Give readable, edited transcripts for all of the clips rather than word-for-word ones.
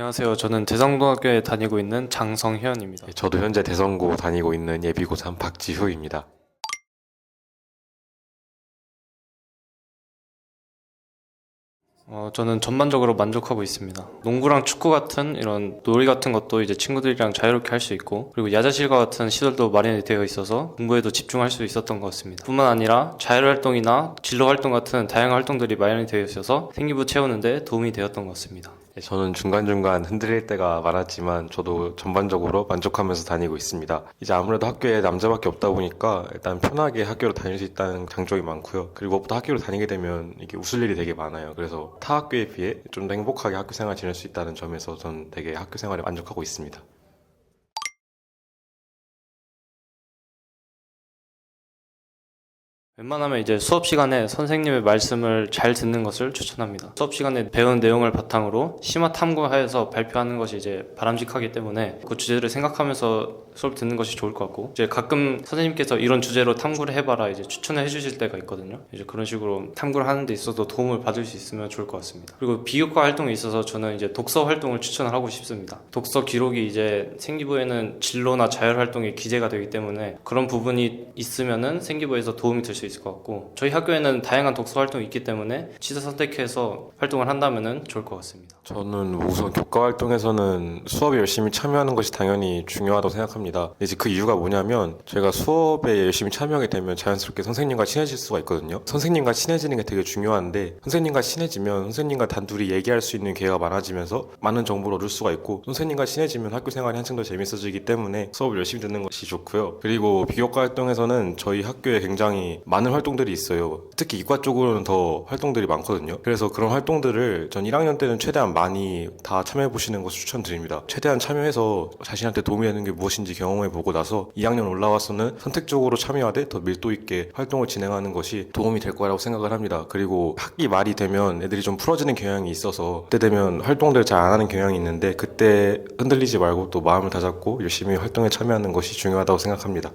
안녕하세요. 저는 대성고등학교에 다니고 있는 장성현입니다. 저도 현재 대성고 다니고 있는 예비고3 박지후입니다. 저는 전반적으로 만족하고 있습니다. 농구랑 축구 같은 이런 놀이 같은 것도 이제 친구들이랑 자유롭게 할 수 있고, 그리고 야자실과 같은 시설도 마련이 되어 있어서 공부에도 집중할 수 있었던 것 같습니다. 뿐만 아니라 자율활동이나 진로활동 같은 다양한 활동들이 마련이 되어 있어서 생기부 채우는데 도움이 되었던 것 같습니다. 저는 중간중간 흔들릴 때가 많았지만 저도 전반적으로 만족하면서 다니고 있습니다. 이제 아무래도 학교에 남자밖에 없다 보니까 일단 편하게 학교로 다닐 수 있다는 장점이 많고요. 그리고 무엇보다 학교로 다니게 되면 이게 웃을 일이 되게 많아요. 그래서 타 학교에 비해 좀 더 행복하게 학교 생활 지낼 수 있다는 점에서 저는 되게 학교 생활에 만족하고 있습니다. 웬만하면 이제 수업 시간에 선생님의 말씀을 잘 듣는 것을 추천합니다. 수업 시간에 배운 내용을 바탕으로 심화 탐구하여서 발표하는 것이 이제 바람직하기 때문에 그 주제를 생각하면서 수업 듣는 것이 좋을 것 같고, 이제 가끔 선생님께서 이런 주제로 탐구를 해봐라 이제 추천을 해주실 때가 있거든요. 이제 그런 식으로 탐구를 하는 데 있어서 도움을 받을 수 있으면 좋을 것 같습니다. 그리고 비교과 활동에 있어서 저는 이제 독서 활동을 추천을 하고 싶습니다. 독서 기록이 이제 생기부에는 진로나 자율 활동이 기재가 되기 때문에 그런 부분이 있으면은 생기부에서 도움이 될 수 있을 것 같고, 저희 학교에는 다양한 독서 활동이 있기 때문에 취사 선택해서 활동을 한다면은 좋을 것 같습니다. 저는 우선 교과 활동에서는 수업에 열심히 참여하는 것이 당연히 중요하다고 생각합니다. 이제 그 이유가 뭐냐면 제가 수업에 열심히 참여하게 되면 자연스럽게 선생님과 친해질 수가 있거든요. 선생님과 친해지는 게 되게 중요한데, 선생님과 친해지면 선생님과 단둘이 얘기할 수 있는 기회가 많아지면서 많은 정보를 얻을 수가 있고, 선생님과 친해지면 학교 생활이 한층 더 재밌어지기 때문에 수업을 열심히 듣는 것이 좋고요. 그리고 비교과 활동에서는 저희 학교에 굉장히 많은 활동들이 있어요. 특히 이과 쪽으로는 더 활동들이 많거든요. 그래서 그런 활동들을 전 1학년 때는 최대한 많이 다 참여해 보시는 것을 추천드립니다. 최대한 참여해서 자신한테 도움이 되는 게 무엇인지 경험해 보고 나서 2학년 올라와서는 선택적으로 참여하되 더 밀도 있게 활동을 진행하는 것이 도움이 될 거라고 생각을 합니다. 그리고 학기 말이 되면 애들이 좀 풀어지는 경향이 있어서 그때 되면 활동들을 잘 안 하는 경향이 있는데, 그때 흔들리지 말고 또 마음을 다잡고 열심히 활동에 참여하는 것이 중요하다고 생각합니다.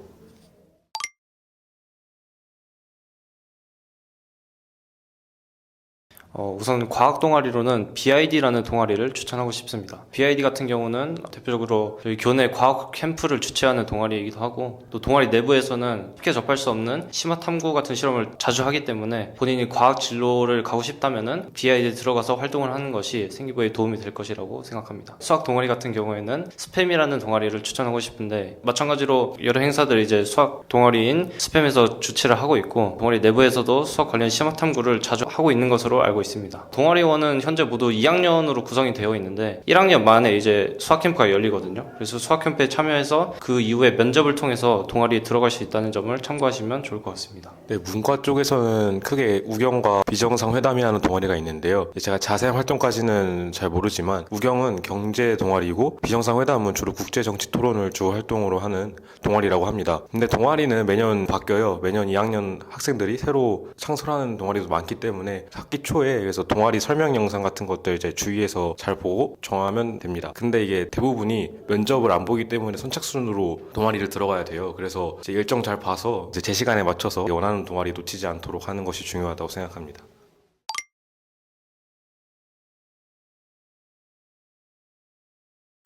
우선 과학 동아리로는 BID라는 동아리를 추천하고 싶습니다. BID 같은 경우는 대표적으로 저희 교내 과학 캠프를 주최하는 동아리이기도 하고, 또 동아리 내부에서는 쉽게 접할 수 없는 심화 탐구 같은 실험을 자주 하기 때문에 본인이 과학 진로를 가고 싶다면은 BID에 들어가서 활동을 하는 것이 생기부에 도움이 될 것이라고 생각합니다. 수학 동아리 같은 경우에는 스팸이라는 동아리를 추천하고 싶은데, 마찬가지로 여러 행사들 이제 수학 동아리인 스팸에서 주최를 하고 있고, 동아리 내부에서도 수학 관련 심화 탐구를 자주 하고 있는 것으로 알고 있습니다. 동아리원은 현재 모두 2학년으로 구성이 되어 있는데 1학년 만에 이제 수학 캠프가 열리거든요. 그래서 수학 캠프에 참여해서 그 이후에 면접을 통해서 동아리에 들어갈 수 있다는 점을 참고하시면 좋을 것 같습니다. 네, 문과 쪽에서는 크게 우경과 비정상회담이라는 동아리가 있는데요. 제가 자세한 활동까지는 잘 모르지만 우경은 경제 동아리고 비정상회담은 주로 국제정치 토론을 주 활동으로 하는 동아리라고 합니다. 근데 동아리는 매년 바뀌어요. 매년 2학년 학생들이 새로 창설하는 동아리도 많기 때문에 학기 초에 그래서 동아리 설명 영상 같은 것들 이제 주위에서 잘 보고 정하면 됩니다. 근데 이게 대부분이 면접을 안 보기 때문에 선착순으로 동아리를 들어가야 돼요. 그래서 이제 일정 잘 봐서 이제 제 시간에 맞춰서 원하는 동아리 놓치지 않도록 하는 것이 중요하다고 생각합니다.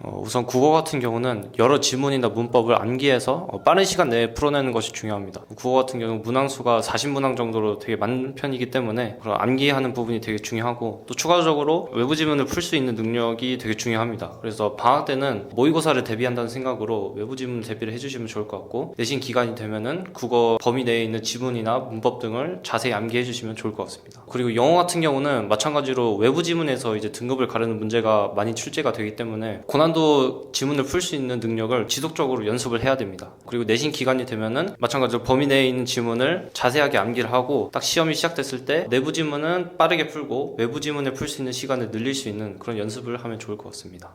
우선 국어 같은 경우는 여러 지문이나 문법을 암기해서 빠른 시간 내에 풀어내는 것이 중요합니다. 국어 같은 경우는 문항수가 40문항 정도로 되게 많은 편이기 때문에 그런 암기하는 부분이 되게 중요하고, 또 추가적으로 외부 지문을 풀 수 있는 능력이 되게 중요합니다. 그래서 방학 때는 모의고사를 대비한다는 생각으로 외부 지문 대비를 해주시면 좋을 것 같고, 내신 기간이 되면은 국어 범위 내에 있는 지문이나 문법 등을 자세히 암기해 주시면 좋을 것 같습니다. 그리고 영어 같은 경우는 마찬가지로 외부 지문에서 이제 등급을 가르는 문제가 많이 출제가 되기 때문에 고난도 지문을 풀 수 있는 능력을 지속적으로 연습을 해야 됩니다. 그리고 내신 기간이 되면은 마찬가지로 범위 내에 있는 지문을 자세하게 암기를 하고, 딱 시험이 시작됐을 때 내부 지문은 빠르게 풀고 외부 지문을 풀 수 있는 시간을 늘릴 수 있는 그런 연습을 하면 좋을 것 같습니다.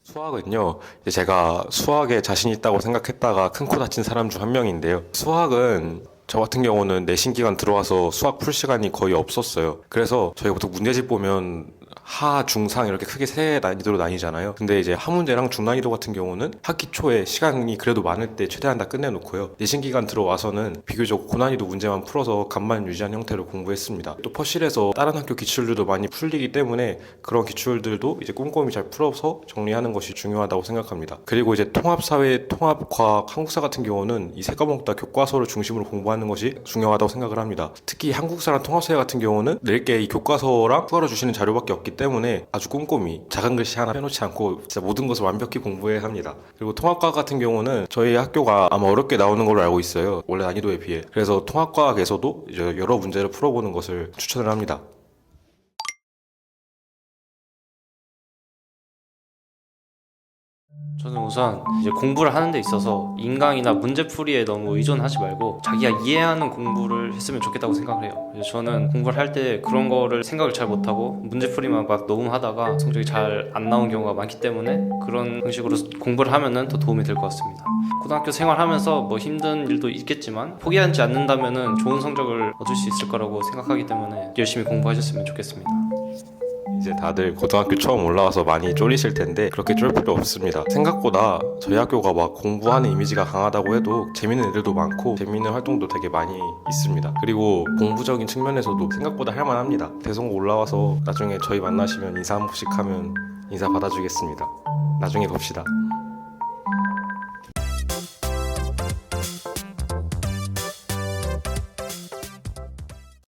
수학은요, 이제 제가 수학에 자신 있다고 생각했다가 큰 코 다친 사람 중 한 명인데요. 수학은 저 같은 경우는 내신 기간 들어와서 수학 풀 시간이 거의 없었어요. 그래서 저희가 보통 문제집 보면 하, 중, 상 이렇게 크게 세 난이도로 나뉘잖아요. 근데 이제 하문제랑 중난이도 같은 경우는 학기 초에 시간이 그래도 많을 때 최대한 다 끝내놓고요. 내신 기간 들어와서는 비교적 고난이도 문제만 풀어서 간만 유지한 형태로 공부했습니다. 또 퍼실에서 다른 학교 기출들도 많이 풀리기 때문에 그런 기출들도 이제 꼼꼼히 잘 풀어서 정리하는 것이 중요하다고 생각합니다. 그리고 이제 통합사회, 통합과학, 한국사 같은 경우는 이 세 과목 다 교과서를 중심으로 공부하는 것이 중요하다고 생각을 합니다. 특히 한국사랑 통합사회 같은 경우는 낼 게 이 교과서랑 추가로 주시는 자료밖에 없기 때문에 아주 꼼꼼히 작은 글씨 하나 빼놓지 않고 진짜 모든 것을 완벽히 공부해야 합니다. 그리고 통합과학 같은 경우는 저희 학교가 아마 어렵게 나오는 걸로 알고 있어요. 원래 난이도에 비해. 그래서 통합과학에서도 이제 여러 문제를 풀어보는 것을 추천을 합니다. 저는 우선 이제 공부를 하는 데 있어서 인강이나 문제풀이에 너무 의존하지 말고 자기가 이해하는 공부를 했으면 좋겠다고 생각을 해요. 그래서 저는 공부를 할 때 그런 거를 생각을 잘 못하고 문제풀이만 막 너무 하다가 성적이 잘 안 나온 경우가 많기 때문에 그런 방식으로 공부를 하면은 더 도움이 될 것 같습니다. 고등학교 생활하면서 뭐 힘든 일도 있겠지만 포기하지 않는다면은 좋은 성적을 얻을 수 있을 거라고 생각하기 때문에 열심히 공부하셨으면 좋겠습니다. 이제 다들 고등학교 처음 올라와서 많이 쫄리실 텐데 그렇게 쫄 필요 없습니다. 생각보다 저희 학교가 막 공부하는 이미지가 강하다고 해도 재밌는 애들도 많고 재밌는 활동도 되게 많이 있습니다. 그리고 공부적인 측면에서도 생각보다 할만합니다. 대성고 올라와서 나중에 저희 만나시면 인사 한 번씩 하면 인사 받아주겠습니다. 나중에 봅시다.